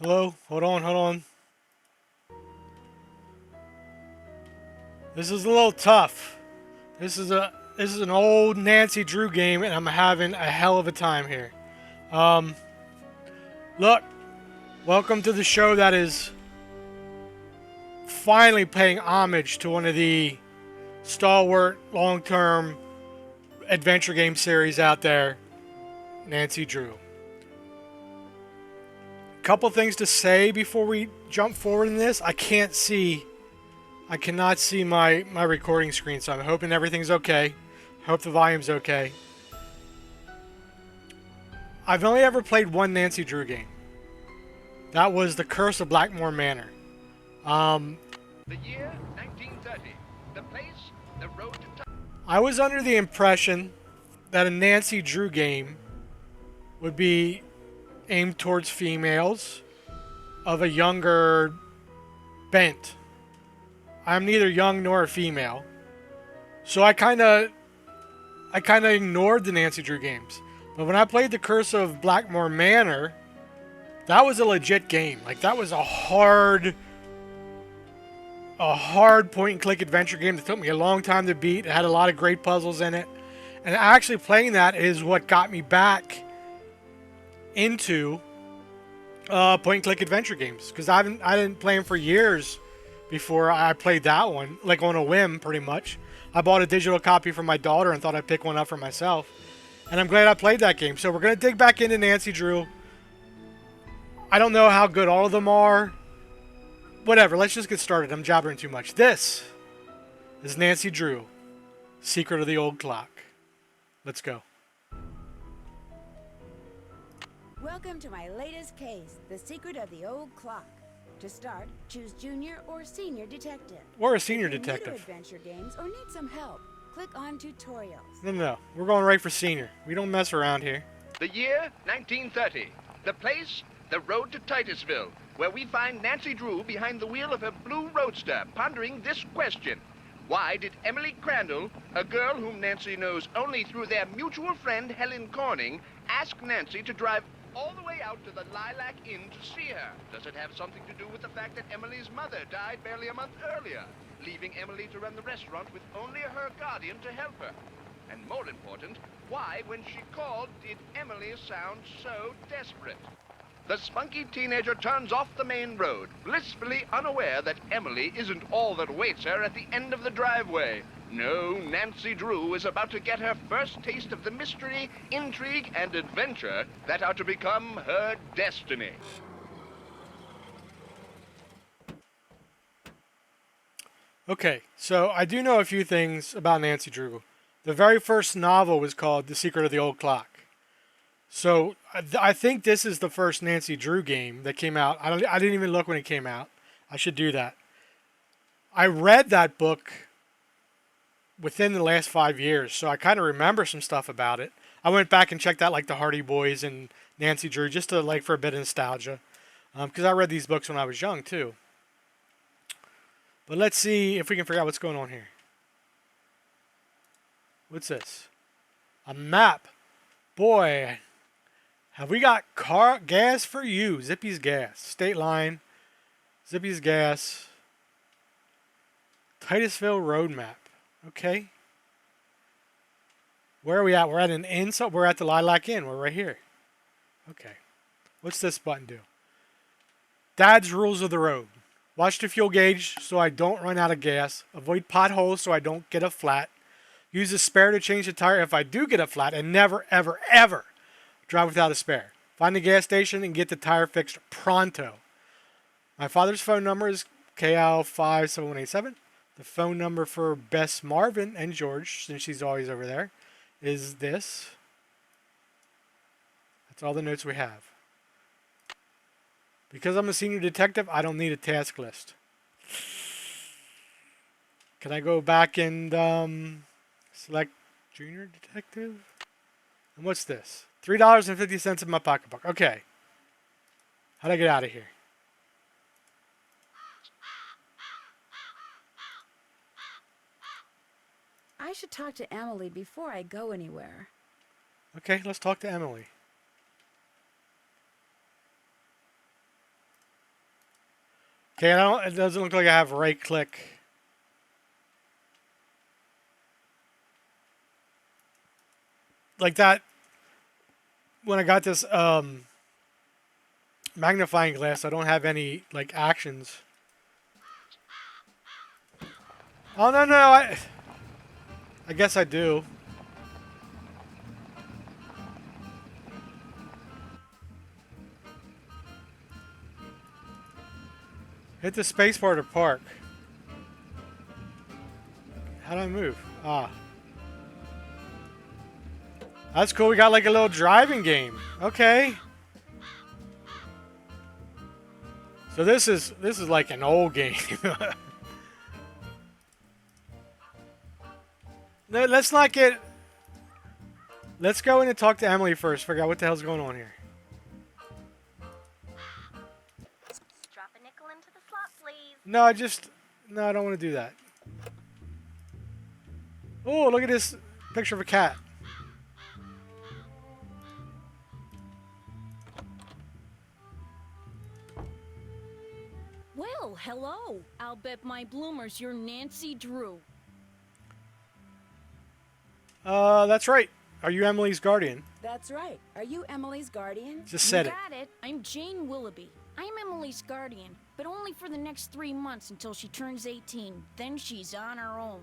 Hello? Hold on, hold on. This is a little tough. This is an old Nancy Drew game and I'm having a hell of a time here. Um Look, welcome to the show that is finally paying homage to one of the stalwart long-term adventure game series out there, Nancy Drew. Couple things to say before we jump forward in this. I cannot see my recording screen, so I'm hoping everything's okay. Hope the volume's okay. I've only ever played one Nancy Drew game. That was The Curse of Blackmore Manor. The year 1930. The place, the road to I was under the impression that a Nancy Drew game would be aimed towards females of a younger bent. I'm neither young nor a female. So I kinda ignored the Nancy Drew games. But when I played The Curse of Blackmore Manor, that was a legit game. Like that was a hard point and click adventure game that took me a long time to beat. It had a lot of great puzzles in it. And actually playing that is what got me back into point and click adventure games, because I didn't play them for years before I played that one, like on a whim pretty much. I bought a digital copy for my daughter and thought I'd pick one up for myself. And I'm glad I played that game. So we're going to dig back into Nancy Drew. I don't know how good all of them are. Whatever, let's just get started. I'm jabbering too much. This is Nancy Drew, Secret of the Old Clock. Let's go. Welcome to my latest case, The Secret of the Old Clock. To start, choose Junior or Senior Detective. Or a senior If you're new to detective. adventure games or need some help, click on Tutorials. No. We're going right for senior. We don't mess around here. the year 1930. The place, the road to Titusville, where we find Nancy Drew behind the wheel of her blue roadster, pondering this question. Why did Emily Crandall, a girl whom Nancy knows only through their mutual friend Helen Corning, ask Nancy to drive all the way out to the Lilac Inn to see her? Does it have something to do with the fact that Emily's mother died barely a month earlier, leaving Emily to run the restaurant with only her guardian to help her? And more important, why, when she called, did Emily sound so desperate? The spunky teenager turns off the main road, blissfully unaware that Emily isn't all that awaits her at the end of the driveway. No, Nancy Drew is about to get her first taste of the mystery, intrigue, and adventure that are to become her destiny. Okay, so I do know a few things about Nancy Drew. The very first novel was called The Secret of the Old Clock. So I think this is the first Nancy Drew game that came out. I didn't even look when it came out. I should do that. I read that book within the last 5 years, so I kind of remember some stuff about it. I went back and checked out like the Hardy Boys and Nancy Drew just to like for a bit of nostalgia, because I read these books when I was young too. But let's see if we can figure out what's going on here. What's this? A map. Boy, have we got gas for you. Zippy's Gas. State Line. Zippy's Gas. Titusville Road Map. Okay. Where are we at? We're at an inn. So we're at the Lilac Inn. We're right here. Okay. What's this button do? Dad's Rules of the Road. Watch the fuel gauge so I don't run out of gas. Avoid potholes so I don't get a flat. Use a spare to change the tire if I do get a flat, and never, ever, ever drive without a spare. Find the gas station and get the tire fixed pronto. My father's phone number is KL57187. The phone number for Bess, Marvin, and George, since she's always over there, is this. That's all the notes we have. Because I'm a senior detective, I don't need a task list. Can I go back and select junior detective? And what's this? $3.50 in my pocketbook. Okay. How'd I get out of here? I should talk to Emily before I go anywhere. Okay, let's talk to Emily. Okay, I don't, it doesn't look like I have right click. Like that, when I got this magnifying glass, I don't have any like actions. Oh no no, I guess I do. Hit the space bar to park. How do I move? Ah. That's cool. We got like a little driving game. Okay. So this is like an old game. No, let's not get. Let's go in and talk to Emily first. Figure out what the hell's going on here. Drop a nickel into the slot, please. No, I don't want to do that. Oh, look at this picture of a cat. Well, hello. I'll bet my bloomers you're Nancy Drew. That's right. Are you Emily's guardian? That's right. Are you Emily's guardian? Just said You it. got it. I'm Jane Willoughby. I'm Emily's guardian, but only for the next 3 months until she turns 18. Then she's on her own.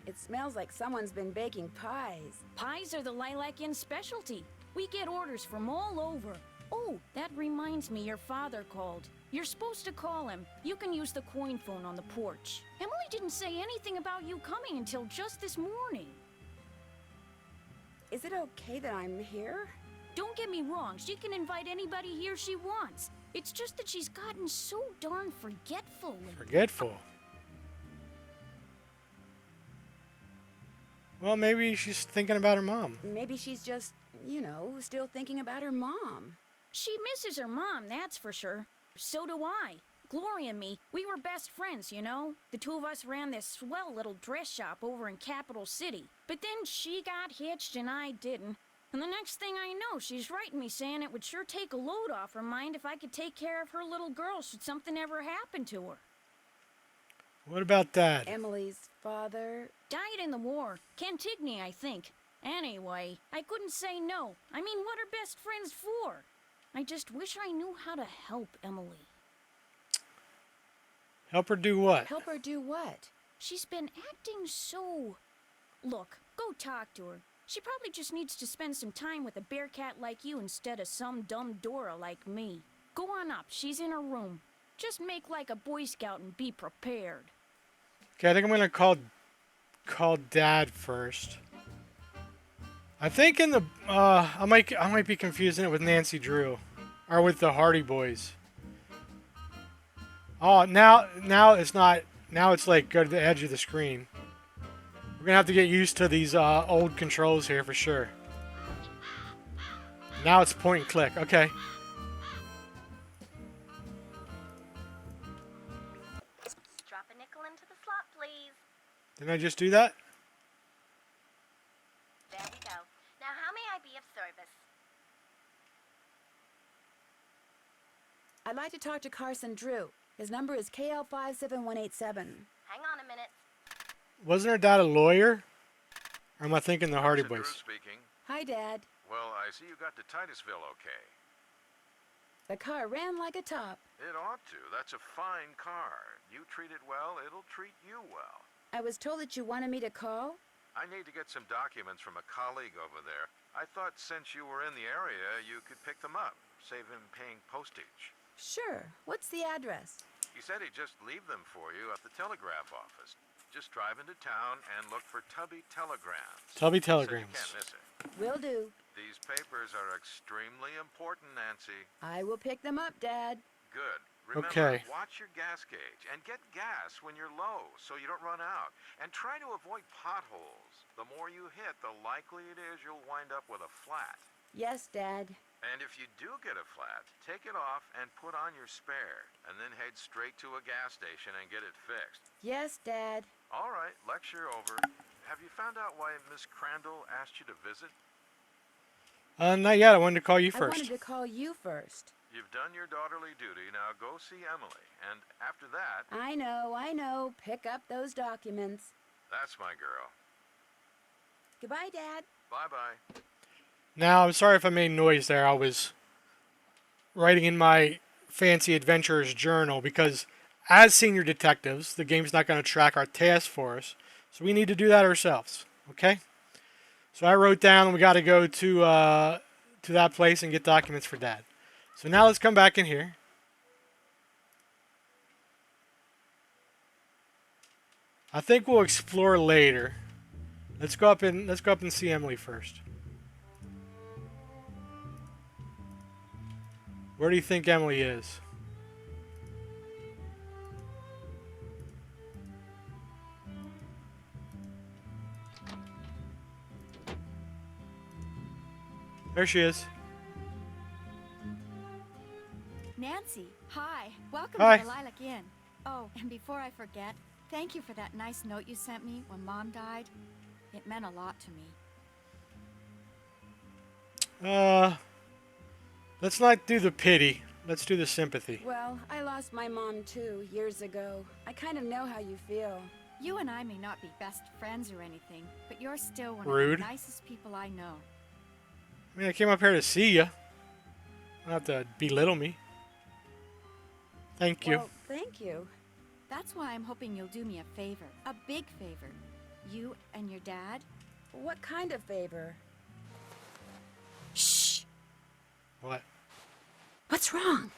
It smells like someone's been baking pies. Pies are the Lilac Inn specialty. We get orders from all over. Oh, that reminds me, your father called. You're supposed to call him. You can use the coin phone on the porch. Emily didn't say anything about you coming until just this morning. Is it okay that I'm here? Don't get me wrong, she can invite anybody here she wants. It's just that she's gotten so darn forgetful lately. Forgetful. Well, maybe she's thinking about her mom. Maybe she's just, still thinking about her mom. She misses her mom, that's for sure. So do I. Gloria and me, we were best friends, you know? The two of us ran this swell little dress shop over in Capital City. But then she got hitched and I didn't. And the next thing I know, she's writing me saying it would sure take a load off her mind if I could take care of her little girl should something ever happen to her. What about Dad? Emily's father. Died in the war. Cantigny, I think. Anyway, I couldn't say no. I mean, what are best friends for? I just wish I knew how to help Emily. Help her do what? Help her do what? She's been acting so... Look, go talk to her. She probably just needs to spend some time with a bearcat like you instead of some dumb Dora like me. Go on up, she's in her room. Just make like a Boy Scout and be prepared. Okay, I think I'm gonna call Dad first. I think in the I might be confusing it with Nancy Drew, or with the Hardy Boys. Oh, now it's not. Now it's like go to the edge of the screen. We're gonna have to get used to these old controls here for sure. Now it's point and click. Okay. Drop a nickel into the slot, please. Didn't I just do that? There we go. Now, how may I be of service? I'd like to talk to Carson Drew. His number is KL57187. Hang on a minute. Wasn't her dad a lawyer? Or am I thinking the Hardy Carson Boys? Drew speaking. Hi, Dad. Well, I see you got to Titusville okay. The car ran like a top. It ought to. That's a fine car. You treat it well, it'll treat you well. I was told that you wanted me to call. I need to get some documents from a colleague over there. I thought since you were in the area, you could pick them up, save him paying postage. Sure. What's the address? He said he'd just leave them for you at the telegraph office. Just drive into town and look for Tubby Telegrams. Tubby He said you Telegrams. can't miss it. Will do. These papers are extremely important, Nancy. I will pick them up, Dad. Good. Remember, Okay. watch your gas gauge and get gas when you're low so you don't run out. And try to avoid potholes. The more you hit, the likely it is you'll wind up with a flat. Yes, Dad. And if you do get a flat, take it off and put on your spare. And then head straight to a gas station and get it fixed. Yes, Dad. All right, lecture over. Have you found out why Miss Crandall asked you to visit? Not yet. I wanted to call you I first. wanted to call you first. You've done your daughterly duty, now go see Emily. And after that, I know. Pick up those documents. that's my girl. Goodbye, Dad. Bye-bye. Now, I'm sorry if I made noise there. I was writing in my fancy adventurer's journal because as senior detectives, the game's not going to track our tasks for us. So we need to do that ourselves. Okay? So I wrote down we got to go to that place and get documents for Dad. So now let's come back in here. I think we'll explore later. Let's go up and see Emily first. Where do you think Emily is? There she is. Nancy, hi. Welcome Hi. to the Lilac Inn. Oh, and before I forget, thank you for that nice note you sent me when Mom died. It meant a lot to me. Let's not do the pity. Let's do the sympathy. Well, I lost my mom too, years ago. I kind of know how you feel. You and I may not be best friends or anything, but you're still one Rude. of the nicest people I know. I mean, I came up here to see you. Not have to belittle me. Thank you. Well, thank you. That's why I'm hoping you'll do me a favor. A big favor. You and your dad. What kind of favor? Shh! What? What's wrong?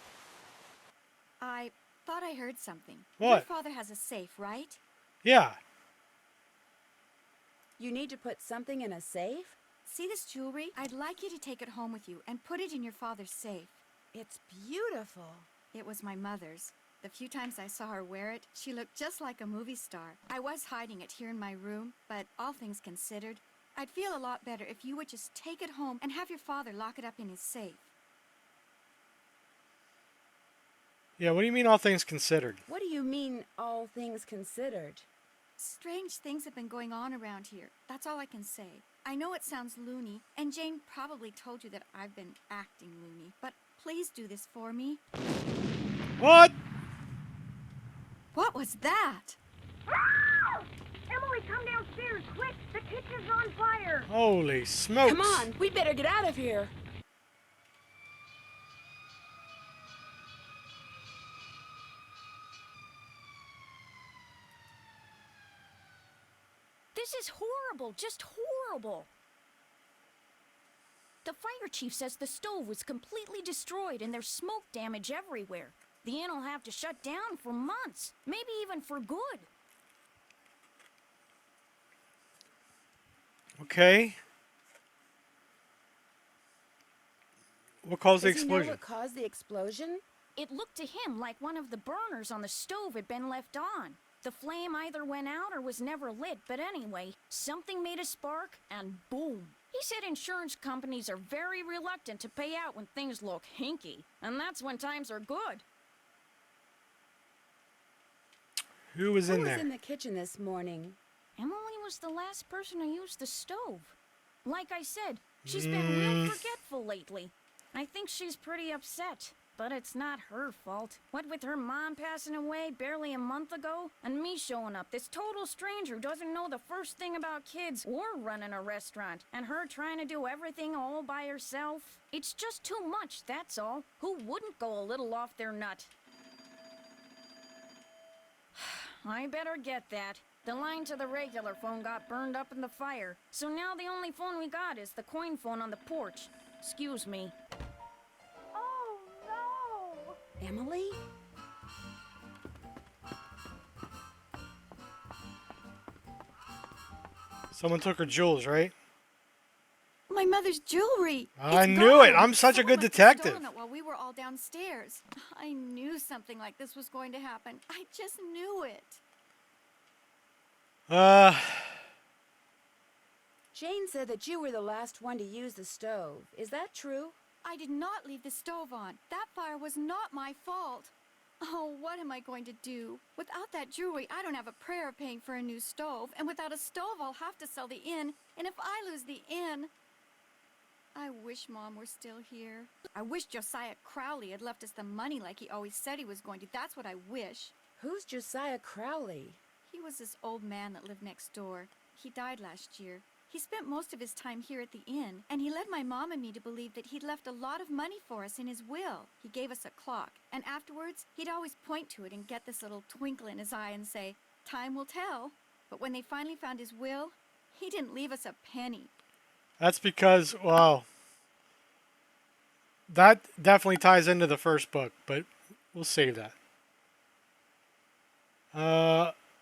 I thought I heard something. What? Your father has a safe, right? Yeah. You need to put something in a safe? See this jewelry? I'd like you to take it home with you and put it in your father's safe. It's beautiful. It was my mother's. The few times I saw her wear it, she looked just like a movie star. I was hiding it here in my room, but all things considered, I'd feel a lot better if you would just take it home and have your father lock it up in his safe. Yeah, what do you mean all things considered? What do you mean, all things considered? Strange things have been going on around here. That's all I can say. I know it sounds loony, and Jane probably told you that I've been acting loony, but please do this for me. What? What was that? Emily, come downstairs, quick! The kitchen's on fire! Holy smokes. Come on, we better get out of here. This is horrible, just horrible. The fire chief says the stove was completely destroyed and there's smoke damage everywhere. The inn will have to shut down for months, maybe even for good. Okay. What caused the Does he know explosion? what caused the explosion? It looked to him like one of the burners on the stove had been left on. The flame either went out or was never lit, but anyway, something made a spark and boom. He said insurance companies are very reluctant to pay out when things look hinky, and that's when times are good. Who was Who in was there? in the kitchen this morning? Emily was the last person to use the stove. Like I said, she's been real forgetful lately. I think she's pretty upset, but it's not her fault. What with her mom passing away barely a month ago, and me showing up, this total stranger who doesn't know the first thing about kids or running a restaurant, and her trying to do everything all by herself. It's just too much, that's all. Who wouldn't go a little off their nut? I better get that. The line to the regular phone got burned up in the fire, so now the only phone we got is the coin phone on the porch. Excuse me. Oh, no! Emily? Someone took her jewels, right? My mother's jewelry! I It's knew it. gone. I'm such a Someone good must have detective. stolen it while we were all downstairs. I knew something like this was going to happen. I just knew it. Jane said that you were the last one to use the stove. Is that true? I did not leave the stove on. That fire was not my fault. Oh, what am I going to do? Without that jewelry, I don't have a prayer of paying for a new stove. And without a stove, I'll have to sell the inn. And if I lose the inn... I wish Mom were still here. I wish Josiah Crowley had left us the money like he always said he was going to. That's what I wish. Who's Josiah Crowley? He was this old man that lived next door. He died last year. He spent most of his time here at the inn, and he led my mom and me to believe that he'd left a lot of money for us in his will. He gave us a clock, and afterwards, he'd always point to it and get this little twinkle in his eye and say, "Time will tell." But when they finally found his will, he didn't leave us a penny. That's because, well, that definitely ties into the first book, but we'll save that.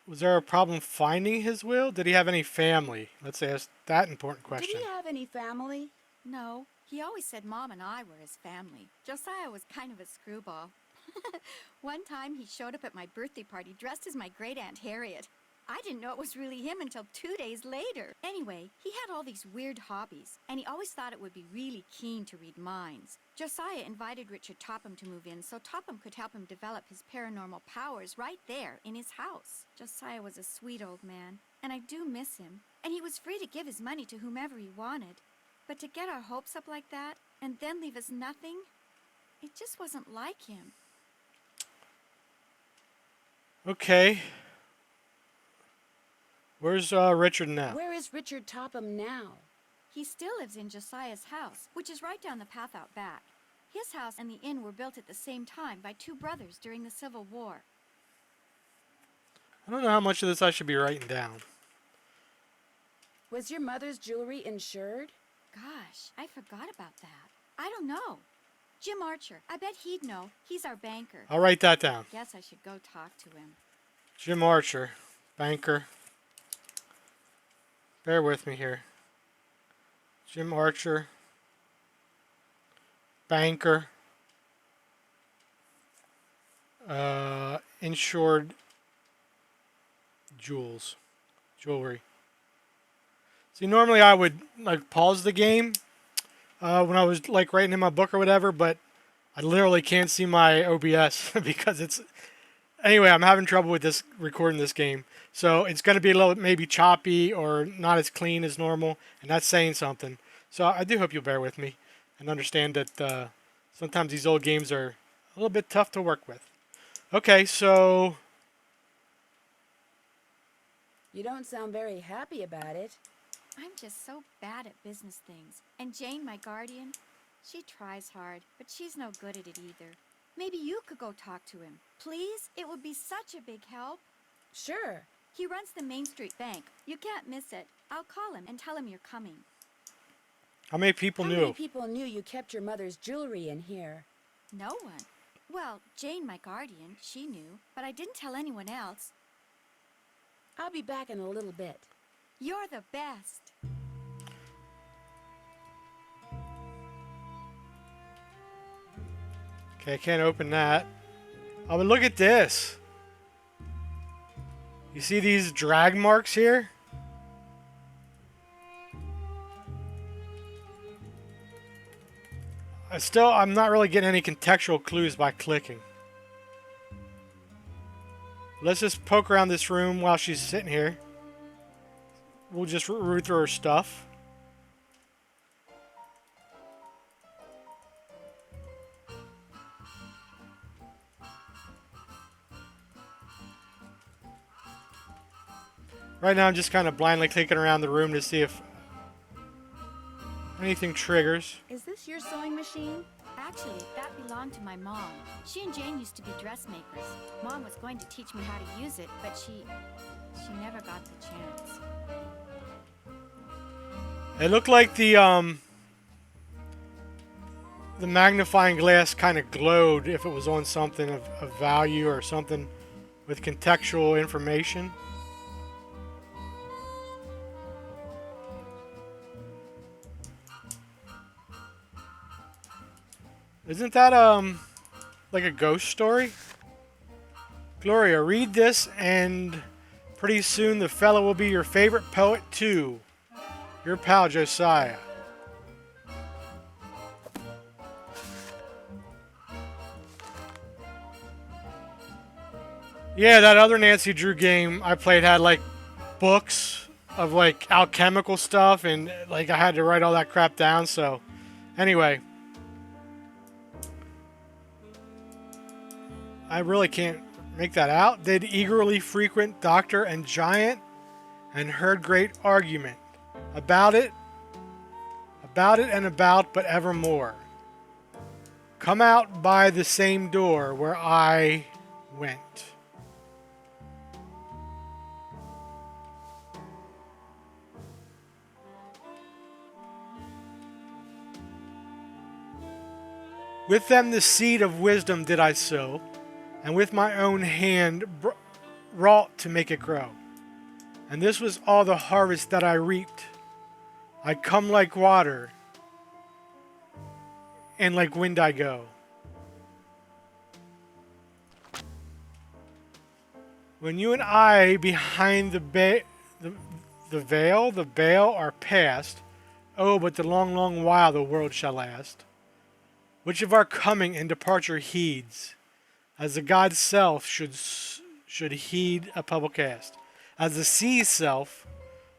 Was there a problem finding his will? Did he have any family? Let's ask that important question. Did he have any family? No, he always said Mom and I were his family. Josiah was kind of a screwball. One time he showed up at my birthday party dressed as my great Aunt Harriet. I didn't know it was really him until 2 days later. Anyway, he had all these weird hobbies, and he always thought it would be really keen to read minds. Josiah invited Richard Topham to move in so Topham could help him develop his paranormal powers right there in his house. Josiah was a sweet old man, and I do miss him. And he was free to give his money to whomever he wanted. But to get our hopes up like that, and then leave us nothing, it just wasn't like him. Okay. Where's Richard now? Where is Richard Topham now? He still lives in Josiah's house, which is right down the path out back. His house and the inn were built at the same time by two brothers during the Civil War. I don't know how much of this I should be writing down. Was your mother's jewelry insured? Gosh, I forgot about that. I don't know. Jim Archer, I bet he'd know. He's our banker. I'll write that down. Guess I should go talk to him. Jim Archer, banker. Bear with me here. Jim Archer, banker, insured jewelry. See, normally I would like pause the game when I was like writing in my book or whatever, but I literally can't see my OBS because it's. Anyway, I'm having trouble with this recording this game, so it's going to be a little maybe choppy or not as clean as normal, and that's saying something. So I do hope you'll bear with me and understand that sometimes these old games are a little bit tough to work with. Okay, so You don't sound very happy about it. I'm just so bad at business things. And Jane, my guardian, she tries hard, but she's no good at it either. Maybe you could go talk to him. Please? It would be such a big help. Sure. He runs the Main Street Bank. You can't miss it. I'll call him and tell him you're coming. how many people How knew? many people knew you kept your mother's jewelry in here? No one. Well, Jane, my guardian, she knew, but I didn't tell anyone else. I'll be back in a little bit. You're the best. Okay, I can't open that. Oh, but look at this. You see these drag marks here? I'm not really getting any contextual clues by clicking. Let's just poke around this room while she's sitting here. We'll just root through her stuff. Right now I'm just kind of blindly clicking around the room to see if anything triggers. Is this your sewing machine? Actually, that belonged to my mom. She and Jane used to be dressmakers. Mom was going to teach me how to use it, but she never got the chance. It looked like the magnifying glass kind of glowed if it was on something of value or something with contextual information. Isn't that like a ghost story? Gloria, read this and pretty soon the fella will be your favorite poet too. Your pal Josiah. Yeah, that other Nancy Drew game I played had like books of like alchemical stuff and like I had to write all that crap down, so Anyway. I really can't make that out. Did eagerly frequent doctor and giant and heard great argument about it and about, but evermore. Come out by the same door where I went. With them the seed of wisdom did I sow, and with my own hand wrought to make it grow. And this was all the harvest that I reaped. I come like water, and like wind I go. When you and I behind the veil are past, oh, but the long, long while the world shall last. Which of our coming and departure heeds, as the God's self should heed a pebble cast, as the sea's self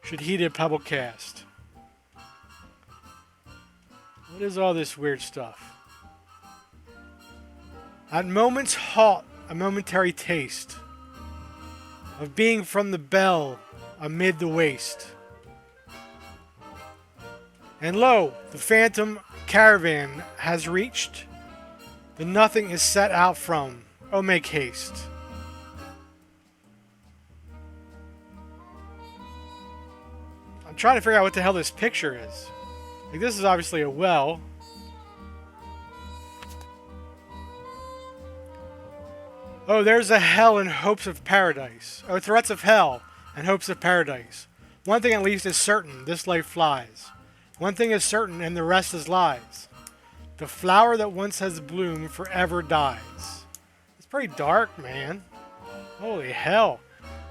should heed a pebble cast. What is all this weird stuff? At moments halt, a momentary taste of being from the bell amid the waste. And lo, the phantom caravan has reached. The nothing is set out from. Oh, make haste. I'm trying to figure out what the hell this picture is. Like, this is obviously a well. Oh, there's a hell and hopes of paradise. Oh, threats of hell and hopes of paradise. One thing at least is certain, this life flies. One thing is certain, and the rest is lies. The flower that once has bloomed forever dies. It's pretty dark, man. Holy hell.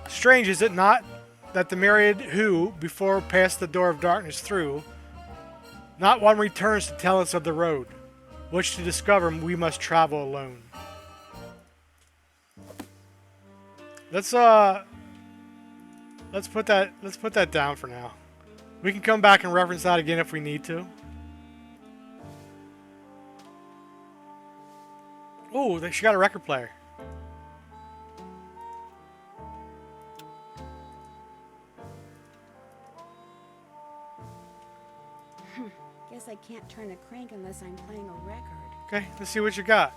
Strange, is it not, that the myriad who, before passed the door of darkness through, not one returns to tell us of the road, which to discover we must travel alone. Let's put that down for now. We can come back and reference that again if we need to. Oh, she got a record player. Guess I can't turn a crank unless I'm playing a record. Okay, let's see what you got.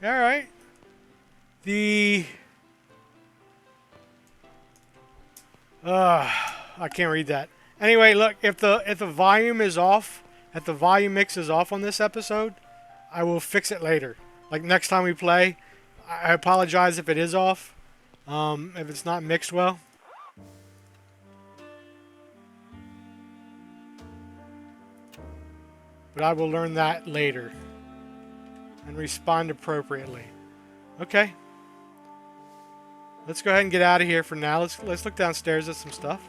All right. I can't read that. Anyway, look, if the volume is off, if the volume mix is off on this episode, I will fix it later. Like next time we play, I apologize if it is off. If it's not mixed well. But I will learn that later and respond appropriately. Okay. Let's go ahead and get out of here for now. Let's look downstairs at some stuff.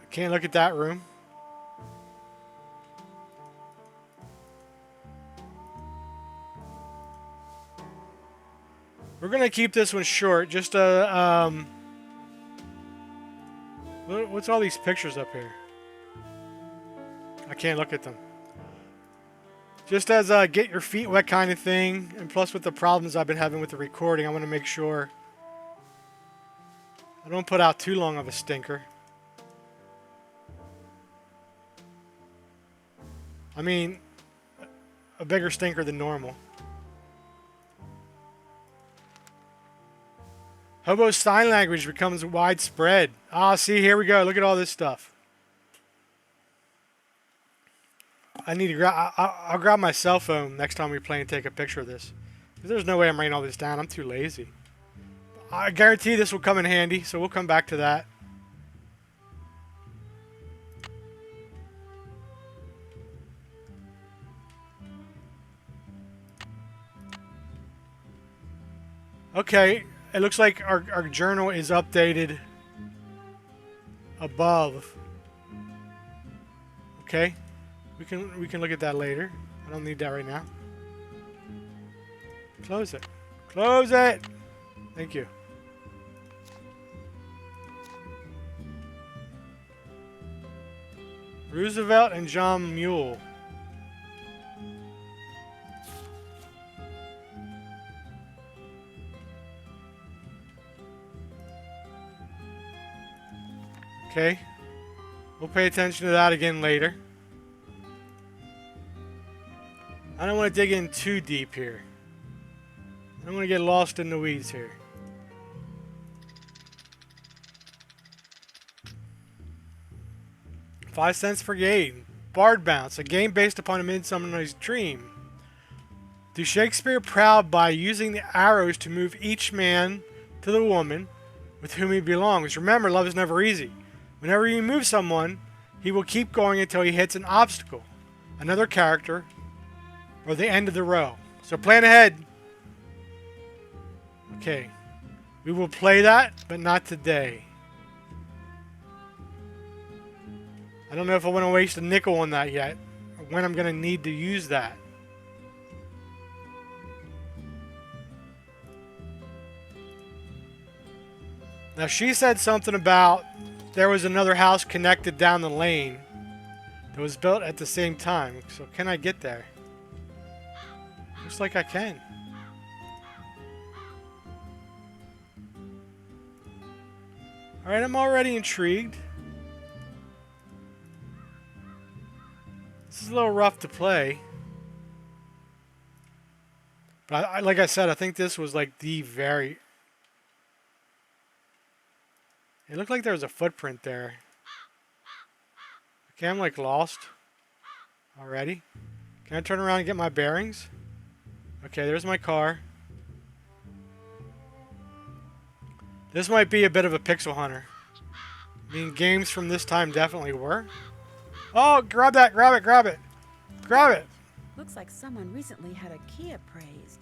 I can't look at that room. We're gonna keep this one short. Just what's all these pictures up here? I can't look at them. Just as a get your feet wet kind of thing, and plus with the problems I've been having with the recording, I want to make sure I don't put out too long of a stinker. I mean, a bigger stinker than normal. Hobo sign language becomes widespread. Ah, see, here we go. Look at all this stuff. I need to I'll grab my cell phone next time we play and take a picture of this. There's no way I'm writing all this down. I'm too lazy. I guarantee this will come in handy, so we'll come back to that. Okay, it looks like our journal is updated above. Okay. We can look at that later. I don't need that right now. Close it. Close it! Thank you. Roosevelt and John Mule. Okay. We'll pay attention to that again later. I don't want to dig in too deep here. I don't want to get lost in the weeds here. $0.05 per game. Bard Bounce, a game based upon a Midsummer Night's Dream. Do Shakespeare proud by using the arrows to move each man to the woman with whom he belongs. Remember, love is never easy. Whenever you move someone, he will keep going until he hits an obstacle, another character, or the end of the row. So plan ahead. Okay. We will play that, but not today. I don't know if I want to waste a nickel on that yet, or when I'm going to need to use that. Now, she said something about there was another house connected down the lane that was built at the same time. So, can I get there? Looks like I can. Alright, I'm already intrigued. This is a little rough to play. But I like I said, I think this was like the very... It looked like there was a footprint there. Okay, I'm like lost already. Can I turn around and get my bearings? Okay, there's my car. This might be a bit of a pixel hunter. I mean, games from this time definitely were. Oh, grab that, grab it, grab it. Grab it. Looks like someone recently had a key appraised.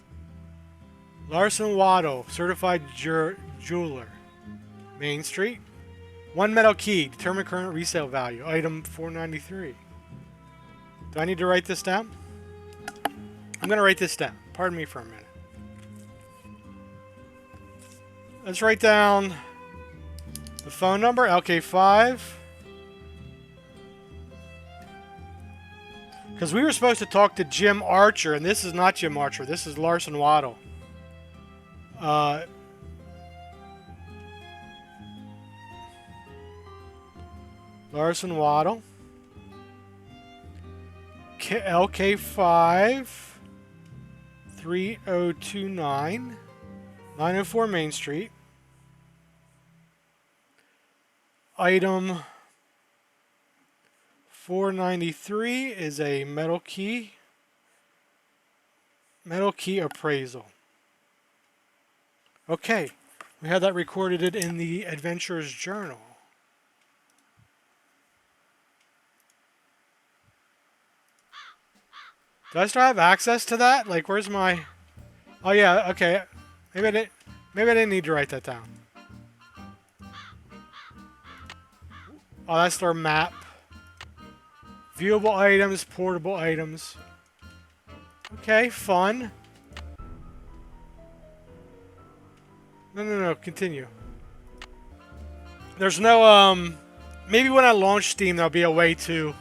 Larson Waddle, certified jeweler. Main Street. One metal key. Determine current resale value. Item $4.93. Do I need to write this down? I'm going to write this down. Pardon me for a minute. Let's write down the phone number. LK5. Because we were supposed to talk to Jim Archer, and this is not Jim Archer. This is Larson Waddle. Larson Waddle. LK5 3029 904 Main Street. Item 493 is a metal key. Metal key appraisal. Okay, we have that recorded in the Adventurer's Journal. Do I still have access to that? Like, where's my... Oh, yeah, okay. Maybe I didn't need to write that down. Oh, that's their map. Viewable items, portable items. Okay, fun. No, continue. There's no, maybe when I launch Steam, there'll be a way to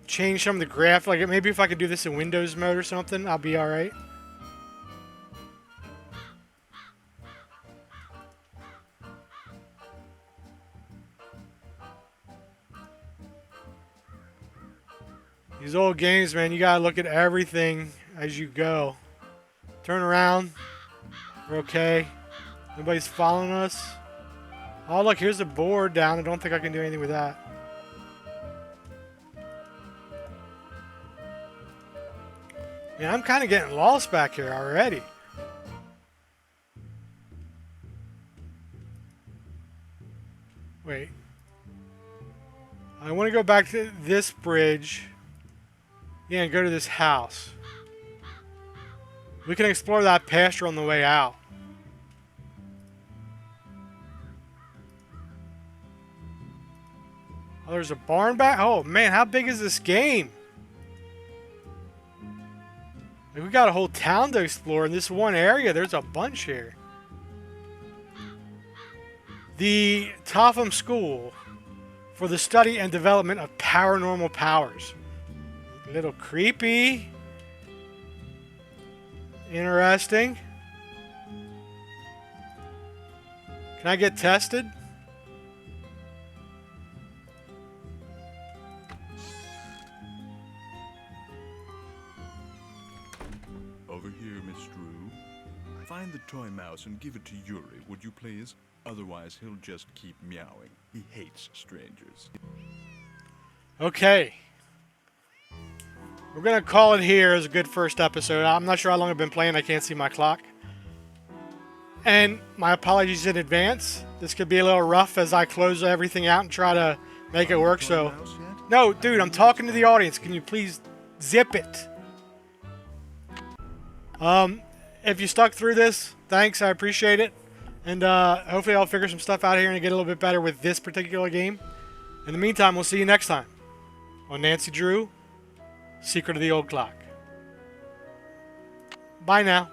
change some of the graph. Like, maybe if I could do this in Windows mode or something, I'll be alright. These old games, man, you gotta look at everything as you go. Turn around. We're okay. Nobody's following us. Oh, look, here's a board down. I don't think I can do anything with that. Yeah, I'm kind of getting lost back here already. Wait. I want to go back to this bridge. Yeah, and go to this house. We can explore that pasture on the way out. Oh, there's a barn back. Oh, man, how big is this game? we got a whole town to explore in this one area. There's a bunch here. The Topham School for the Study and Development of Paranormal Powers. A little creepy. Interesting. Can I get tested? Over here, Miss Drew. Find the toy mouse and give it to Yuri, would you please? Otherwise, he'll just keep meowing. He hates strangers. Okay. We're going to call it here as a good first episode. I'm not sure how long I've been playing. I can't see my clock. And my apologies in advance. This could be a little rough as I close everything out and try to make it work. So, no, dude, I'm talking to the audience. Can you please zip it? If you stuck through this, thanks. I appreciate it. And hopefully I'll figure some stuff out here and get a little bit better with this particular game. In the meantime, we'll see you next time on Nancy Drew, Secret of the Old Clock. Bye now.